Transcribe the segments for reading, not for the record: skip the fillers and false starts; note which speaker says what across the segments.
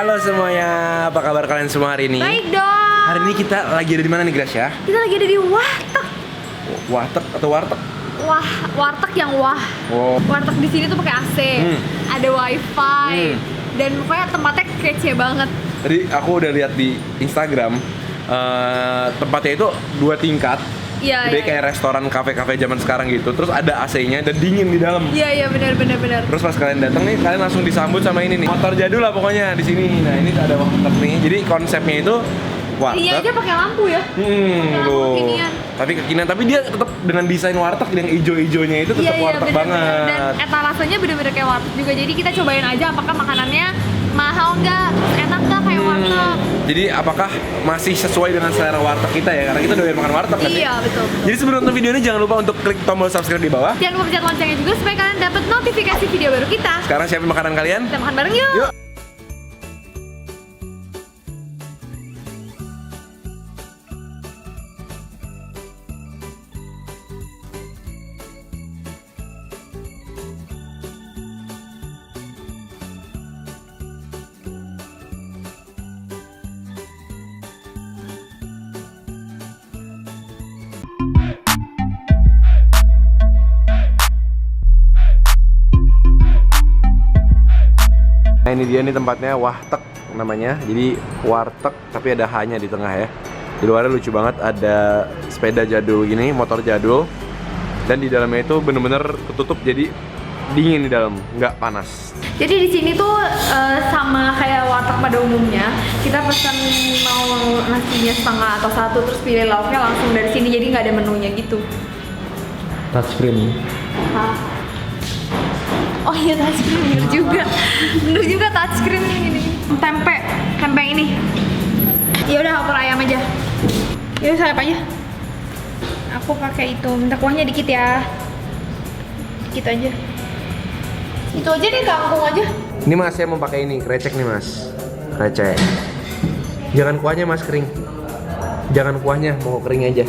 Speaker 1: Halo semuanya, apa kabar kalian semua hari ini?
Speaker 2: Baik dong.
Speaker 1: Hari ini kita lagi ada di mana nih Gracia?
Speaker 2: Kita lagi ada di Warteg.
Speaker 1: Warteg atau warteg?
Speaker 2: Wah, warteg yang wah.
Speaker 1: Oh.
Speaker 2: Warteg di sini tuh pakai AC, ada wifi, dan pokoknya tempatnya kece banget.
Speaker 1: Tadi aku udah lihat di Instagram, tempatnya itu 2 tingkat.
Speaker 2: Iya.
Speaker 1: Jadi kayak restoran, kafe-kafe zaman sekarang gitu. Terus ada AC-nya dan dingin di dalam.
Speaker 2: Iya benar.
Speaker 1: Terus pas kalian datang nih, kalian langsung disambut sama ini nih. Motor jadul lah pokoknya di sini. Nah, ini ada warteg nih. Jadi konsepnya itu warteg.
Speaker 2: Ini aja pakai lampu ya. Pakai lampu
Speaker 1: Tuh.
Speaker 2: kekinian.
Speaker 1: Tapi kekinian, tapi dia tetap dengan desain warteg yang ijo-ijonya itu tetap warteg
Speaker 2: bener.
Speaker 1: banget.
Speaker 2: Dan etalasenya bener-bener kayak warteg juga. Jadi kita cobain aja apakah makanannya mahal nggak, terus enak nggak kayak warteg.
Speaker 1: Jadi apakah masih sesuai dengan selera warteg kita ya? Karena kita doyan makan warteg kan?
Speaker 2: Iya betul.
Speaker 1: Jadi sebelum nonton video ini jangan lupa untuk klik tombol subscribe di bawah.
Speaker 2: Jangan lupa pencet loncengnya juga supaya kalian dapat notifikasi video baru kita.
Speaker 1: Sekarang siapin makanan kalian.
Speaker 2: Kita makan bareng yuk.
Speaker 1: Yuk. Nah ini dia nih tempatnya, Warteg namanya. Jadi warteg tapi ada H-nya di tengah ya. Di luarnya lucu banget, ada sepeda jadul gini, motor jadul. Dan di dalamnya itu bener-bener ketutup jadi dingin di dalam, nggak panas.
Speaker 2: Jadi di sini tuh sama kayak warteg pada umumnya. Kita pesan mau nasinya setengah atau satu, terus pilih lauknya langsung dari sini. Jadi nggak ada menunya gitu.
Speaker 1: Touchscreen.
Speaker 2: Hah? Oh iya touchscreen, bener juga touchscreen ini. Tempe yang ini. Ya udah opor ayam aja. Ya saya apa aja? Aku pakai itu, minta kuahnya dikit ya. Dikit aja. Itu aja deh, kangkung aja.
Speaker 1: Ini mas, saya mau pakai ini, krecek nih mas. Krecek. Jangan kuahnya mas, kering. Jangan kuahnya, mau kering aja.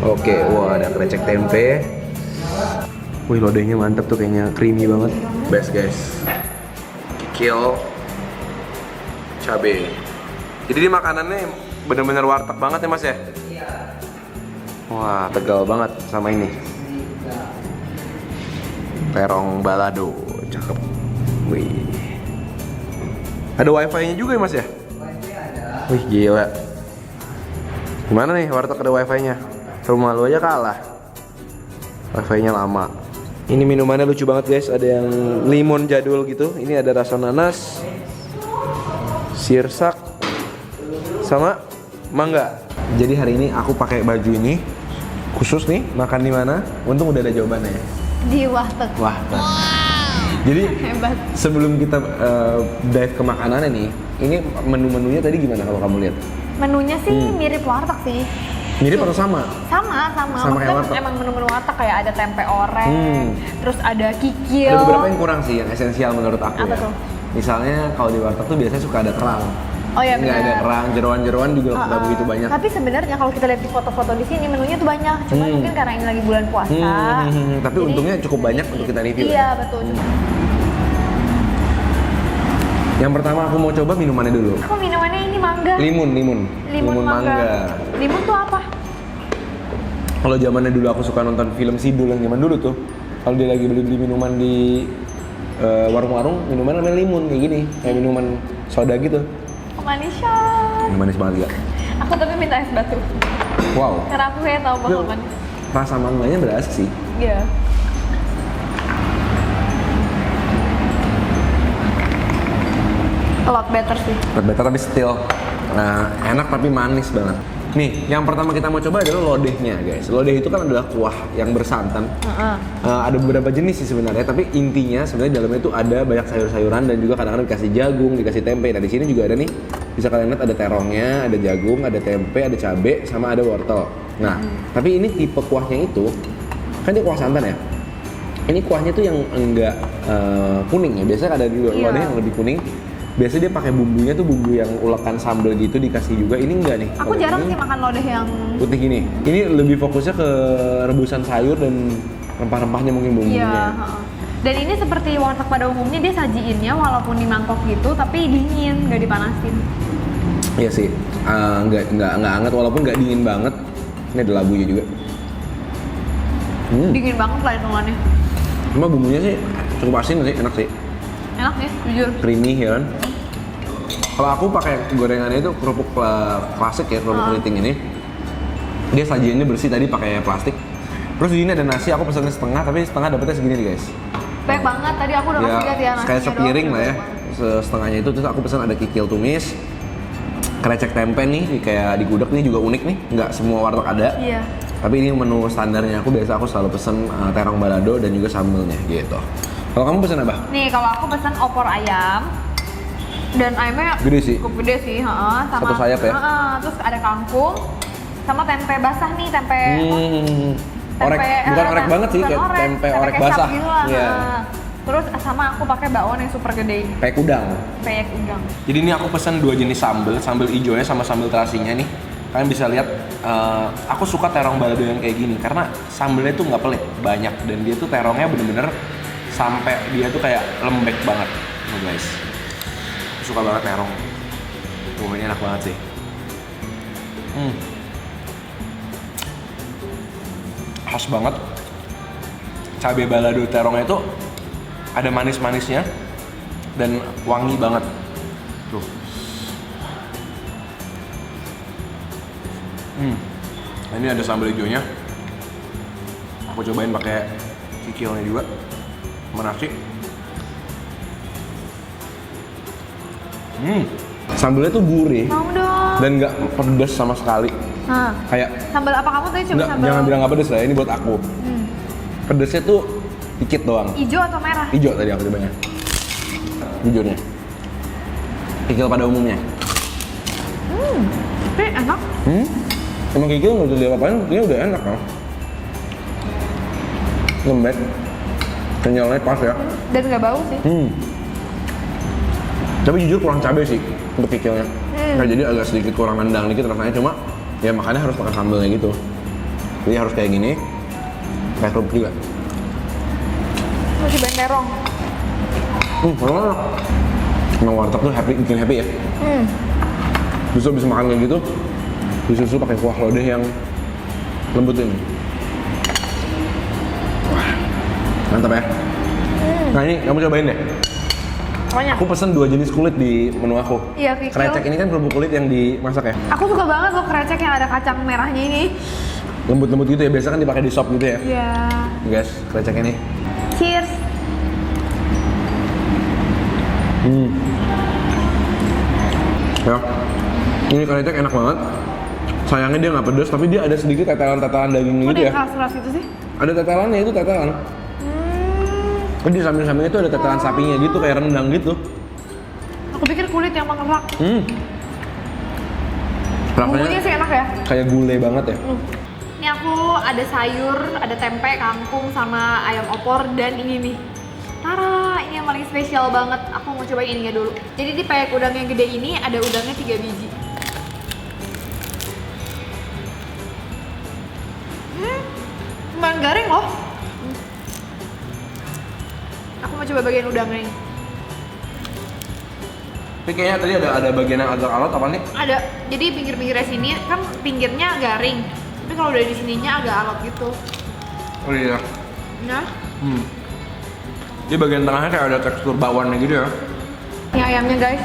Speaker 1: Oke, wah ada krecek tempe. Wih, lodehnya mantep tuh, kayaknya creamy banget. Best guys. Kikil cabe. Jadi ini makanannya bener-bener warteg banget ya mas ya? Iya. Wah, tegal banget sama ini. Terong balado, cakep. Wih. Ada wifi-nya juga ya mas ya? Wifi ada. Wih, gila. Gimana nih warteg ada wifi-nya? Rumah lu aja kalah. Wifi-nya lama. Ini minumannya lucu banget guys, ada yang limon jadul gitu. Ini ada rasa nanas, sirsak, sama mangga. Jadi hari ini aku pakai baju ini khusus nih makan di mana? Untung udah ada jawabannya ya.
Speaker 2: Di warteg.
Speaker 1: Warteg. Jadi
Speaker 2: Hebat.
Speaker 1: sebelum kita dive ke makanannya nih, ini menu-menunya tadi gimana kalau kamu lihat?
Speaker 2: Menunya sih mirip warteg sih.
Speaker 1: Mirip atau sama?
Speaker 2: Sama.
Speaker 1: Sama kayak warteg.
Speaker 2: Emang menu-menu warteg kayak ada tempe orek, terus ada kikil.
Speaker 1: Ada beberapa yang kurang sih, yang esensial menurut aku.
Speaker 2: Apa
Speaker 1: ya.
Speaker 2: tuh?
Speaker 1: Misalnya kalau di warteg tuh biasanya suka ada kerang.
Speaker 2: Oh iya
Speaker 1: Nggak ada
Speaker 2: benar.
Speaker 1: kerang, jeroan-jeroan juga nggak begitu banyak.
Speaker 2: Tapi sebenarnya kalau kita lihat di foto-foto di sini menunya tuh banyak. Cuma mungkin karena ini lagi bulan puasa.
Speaker 1: Tapi
Speaker 2: jadi
Speaker 1: untungnya cukup banyak untuk kita review.
Speaker 2: Iya betul.
Speaker 1: Yang pertama aku mau coba minumannya dulu.
Speaker 2: Aku minumannya ini mangga.
Speaker 1: Limun mangga.
Speaker 2: Limun tuh apa?
Speaker 1: Kalau zamannya dulu aku suka nonton film Sidul yang zaman dulu tuh. Kalau dia lagi beli minuman di warung-warung, minuman namanya limun kayak gini, kayak minuman soda gitu.
Speaker 2: Manisan.
Speaker 1: Yang manis banget gak?
Speaker 2: Aku tapi minta es batu.
Speaker 1: Wow.
Speaker 2: Karena aku kayak tahu bakal manis.
Speaker 1: Rasa mangganya berasa sih.
Speaker 2: Iya. A lot better sih.
Speaker 1: Better tapi still enak tapi manis banget. Nih, yang pertama kita mau coba adalah lodehnya guys. Lodeh itu kan adalah kuah yang bersantan. Ada beberapa jenis sih sebenarnya, tapi intinya sebenarnya dalamnya itu ada banyak sayur-sayuran dan juga kadang-kadang dikasih jagung, dikasih tempe. Nah di sini juga ada nih, bisa kalian lihat ada terongnya, ada jagung, ada tempe, ada cabe, sama ada wortel. Nah, tapi ini tipe kuahnya itu kan dia kuah santan ya. Ini kuahnya tuh yang enggak kuning ya. Biasanya ada di lodeh yang lebih kuning. Biasanya dia pakai bumbunya tuh bumbu yang ulekan sambal gitu dikasih juga. Ini enggak nih.
Speaker 2: Aku jarang sih makan lodeh yang
Speaker 1: putih gini. Ini lebih fokusnya ke rebusan sayur dan rempah-rempahnya mungkin bumbunya.
Speaker 2: Iya. Dan ini seperti warteg pada umumnya, dia sajiinnya walaupun di mangkok gitu, tapi dingin, nggak dipanasin.
Speaker 1: Iya sih, nggak hangat walaupun nggak dingin banget. Ini ada labunya juga.
Speaker 2: Dingin banget lah hitungannya.
Speaker 1: Cuma bumbunya sih cukup asin sih, enak sih.
Speaker 2: Enak nih, jujur.
Speaker 1: Creamy ya kan. Kalau aku pakai gorengannya itu kerupuk klasik ya, kerupuk keriting ini. Dia sajiannya bersih tadi pakai plastik. Terus di sini ada nasi, aku pesannya setengah, tapi setengah dapetnya segini nih guys.
Speaker 2: Banyak banget, tadi aku udah kasih lihat ya nasinya.
Speaker 1: Kayak sepiring lah ya, setengahnya itu. Terus aku pesan ada kikil tumis, krecek tempe nih, kayak di gudeg nih juga unik nih, nggak semua warteg ada.
Speaker 2: Iya.
Speaker 1: Tapi ini menu standarnya aku selalu pesen terong balado dan juga sambelnya gitu. Kalau kamu pesan apa?
Speaker 2: Nih, kalau aku pesan opor ayam. Dan ayamnya
Speaker 1: Gede sih.
Speaker 2: cukup gede sih, sama
Speaker 1: Satu sayap ya?
Speaker 2: terus ada kangkung, sama tempe basah nih, tempe
Speaker 1: Orek, bukan orek banget sih,
Speaker 2: bukan
Speaker 1: kayak tempe orek
Speaker 2: kecap
Speaker 1: basah.
Speaker 2: gitu lah.
Speaker 1: Iya.
Speaker 2: Terus sama aku pakai bakwan yang super gede ini,
Speaker 1: Kayak udang.
Speaker 2: kayak udang.
Speaker 1: Jadi ini aku pesan 2 jenis sambal hijaunya sama sambal terasinya nih. Kalian bisa lihat, aku suka terong balado yang kayak gini karena sambelnya tuh nggak pelit, banyak dan dia tuh terongnya bener-bener sampai dia tuh kayak lembek banget, guys. Aku suka banget terong. Ini enak banget sih. Khas banget. Cabai balado terongnya itu ada manis-manisnya dan wangi banget. Tuh. Ini ada sambal hijaunya. Aku cobain pakai kikilnya juga. Sama nasi. Sambalnya tuh gurih
Speaker 2: Mau dong.
Speaker 1: dan nggak pedas sama sekali.
Speaker 2: Nah,
Speaker 1: Kayak
Speaker 2: sambal apa kamu tadi coba
Speaker 1: nggak,
Speaker 2: sambal?
Speaker 1: jangan bilang nggak pedas lah. Ini buat aku. Pedasnya tuh dikit doang.
Speaker 2: Hijau atau merah?
Speaker 1: Hijau tadi aku cobanya. Jujurnya. Kikil pada umumnya.
Speaker 2: Tapi enak.
Speaker 1: Emang kikil nggak usah diapa-apain, kikilnya udah enak kan? Lembek. Kenyalnya pas ya.
Speaker 2: Dan nggak bau sih.
Speaker 1: Tapi jujur kurang cabai sih untuk kikilnya. Nah, jadi agak sedikit kurang nendang dikit rasanya, cuma ya makanya harus pakai sambelnya gitu. Jadi harus kayak gini. Kayak kerupuk juga.
Speaker 2: Masih terong.
Speaker 1: Enak. Emang warteg tuh bikin happy ya. Bisa makan kayak gitu. Disusul pakai kuah lodeh yang lembut ini. Wah, mantap ya. Nah ini kamu cobain deh.
Speaker 2: Banyak.
Speaker 1: Aku pesen 2 jenis kulit di menu aku.
Speaker 2: Iya, kikil.
Speaker 1: Krecek ini kan kerupuk kulit yang dimasak ya.
Speaker 2: Aku suka banget loh krecek yang ada kacang merahnya ini.
Speaker 1: Lembut-lembut gitu ya, biasa kan dipakai di sop gitu ya.
Speaker 2: Iya.
Speaker 1: Guys, krecek ini.
Speaker 2: Cheers.
Speaker 1: Ya. Ini krecek enak banget. Sayangnya dia nggak pedas, tapi dia ada sedikit tetelan-tetelan daging
Speaker 2: Kok
Speaker 1: gitu
Speaker 2: dia
Speaker 1: ya.
Speaker 2: keras-keras gitu sih?
Speaker 1: Ada tetelannya, itu tetelan. Jadi di samping-sampingnya itu ada tetelan sapinya gitu, kayak rendang gitu.
Speaker 2: Aku pikir kulit yang mengerak.
Speaker 1: Rasanya
Speaker 2: Bumbunya sih enak ya.
Speaker 1: kayak gulai banget ya.
Speaker 2: Ini aku ada sayur, ada tempe, kangkung, sama ayam opor, dan ini nih. Tara, ini yang paling spesial banget. Aku mau cobain ininya dulu. Jadi di peyek udang yang gede ini ada udangnya 3 biji. Lumayan garing loh. Aku mau coba bagian udangnya ini.
Speaker 1: Tapi kayaknya tadi ada bagian yang agak alot apa nih?
Speaker 2: Ada. Jadi pinggir-pinggirnya sini kan pinggirnya garing. Tapi kalau udah di sininya agak alot gitu.
Speaker 1: Oh iya.
Speaker 2: Nah,
Speaker 1: Di bagian tengahnya kayak ada tekstur bakwannya gitu ya.
Speaker 2: ini ayamnya guys.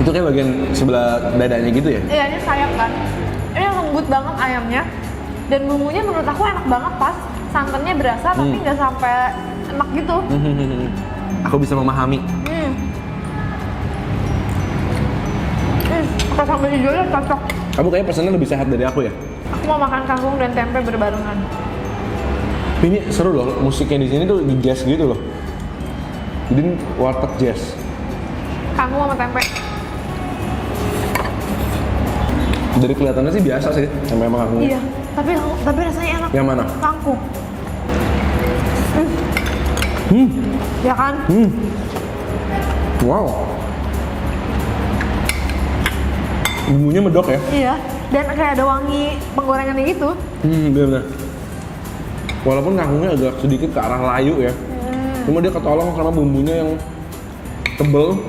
Speaker 1: Itu kayak bagian sebelah dadanya gitu ya?
Speaker 2: Iya, ini sayap kan. Ini lembut banget ayamnya. Dan bumbunya menurut aku enak banget, pas. Santannya berasa tapi nggak sampai enak gitu.
Speaker 1: Aku bisa memahami.
Speaker 2: Pakai sambal hijaunya cocok.
Speaker 1: Kamu kayaknya pesannya lebih sehat dari aku ya?
Speaker 2: Aku mau makan kangkung dan tempe berbarengan.
Speaker 1: Tapi ini seru loh, musiknya di sini tuh di jazz gitu loh. Jadi ini warteg jazz.
Speaker 2: Kangkung sama tempe.
Speaker 1: Dari kelihatannya sih biasa sih, sampai sama kangkung.
Speaker 2: Iya, tapi rasanya enak.
Speaker 1: Yang mana?
Speaker 2: Kangkung. Ya kan?
Speaker 1: Wow. Bumbunya medok ya?
Speaker 2: Iya. Dan kayak ada wangi penggorengannya gitu.
Speaker 1: Bener-bener. Walaupun kangkungnya agak sedikit ke arah layu ya. Cuma dia ketolong sama bumbunya yang tebel.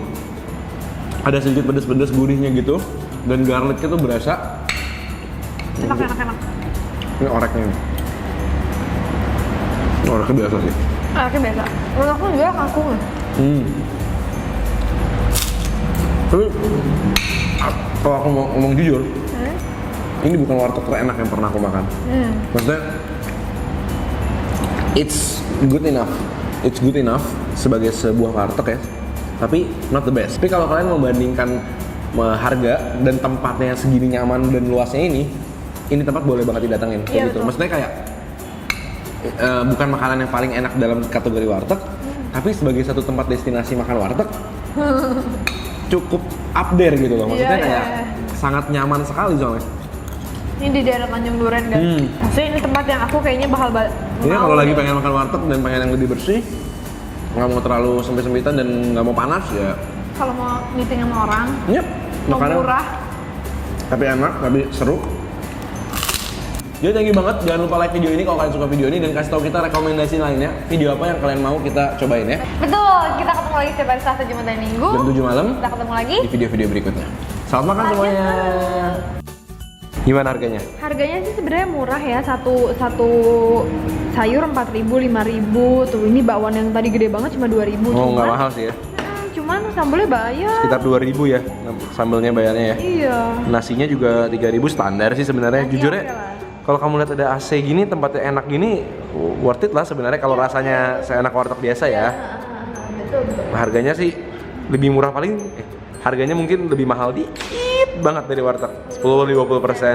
Speaker 1: Ada sedikit pedas-pedas gurihnya gitu. Dan garlicnya tuh berasa.
Speaker 2: Enak.
Speaker 1: Ini oreknya nih. Ini oreknya biasa sih.
Speaker 2: Oke biasa. Menurut aku juga kangkung.
Speaker 1: Tapi kalau aku mau ngomong jujur, ini bukan warteg terenak yang pernah aku makan. Maksudnya, it's good enough sebagai sebuah warteg ya. Tapi not the best. Tapi kalau kalian membandingkan harga dan tempatnya yang segini nyaman dan luasnya ini tempat boleh banget didatengin kayak
Speaker 2: Iya,
Speaker 1: gitu.
Speaker 2: betul.
Speaker 1: Maksudnya kayak bukan makanan yang paling enak dalam kategori warteg, tapi sebagai satu tempat destinasi makan warteg cukup up there gitu loh. Maksudnya
Speaker 2: Iya,
Speaker 1: kayak
Speaker 2: iya.
Speaker 1: sangat nyaman sekali soalnya.
Speaker 2: Ini di daerah Tanjung Duren guys. Maksudnya ini tempat yang aku kayaknya bakal
Speaker 1: Jadi kalau lagi pengen makan warteg dan pengen yang lebih bersih, nggak mau terlalu sempit-sempitan dan nggak mau panas ya.
Speaker 2: Kalau mau meeting sama orang,
Speaker 1: Yep,
Speaker 2: mau
Speaker 1: makanan
Speaker 2: murah.
Speaker 1: tapi enak, tapi seru. Jadi thank you banget, jangan lupa like video ini kalau kalian suka video ini dan kasih tahu kita rekomendasi lainnya, video apa yang kalian mau kita cobain ya.
Speaker 2: Betul, kita ketemu lagi setiap hari Selasa, Jumat, dan Minggu.
Speaker 1: Jam 7 malam
Speaker 2: Kita ketemu lagi.
Speaker 1: di video-video berikutnya. Selamat makan semuanya. Gimana harganya?
Speaker 2: Harganya sih sebenarnya murah ya, satu sayur 4.000, 5.000. Tuh ini bakwan yang tadi gede banget cuma 2.000.
Speaker 1: Oh nggak mahal sih ya,
Speaker 2: Cuman sambelnya bayar.
Speaker 1: sekitar 2.000 ya sambelnya bayarnya ya.
Speaker 2: Iya.
Speaker 1: Nasinya juga 3.000 standar sih sebenarnya.
Speaker 2: Nasi
Speaker 1: Jujur ya,
Speaker 2: oke lah.
Speaker 1: kalau kamu lihat ada AC gini, tempatnya enak gini, worth it lah sebenarnya kalau rasanya seenak warteg biasa ya.
Speaker 2: Betul.
Speaker 1: Harganya sih lebih murah paling, harganya mungkin lebih mahal dikit banget dari warteg, 10-20%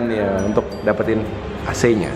Speaker 1: ya untuk dapetin AC-nya.